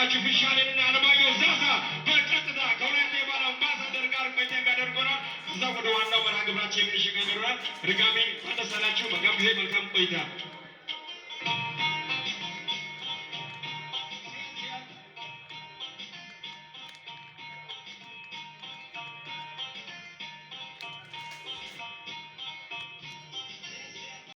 የተከበራችሁ ፊሻሌንና አለማየሁ ዛሳ በቀጥታ ከሁለት የባል አምባሳደር ጋር ቆይታ የሚያደርጉናል። እዛ ወደ ዋናው መርሃ ግብራችን የምንሸጋገር ይሆናል። ድጋሜ ተነሳላችሁ። መልካም ጊዜ፣ መልካም ቆይታ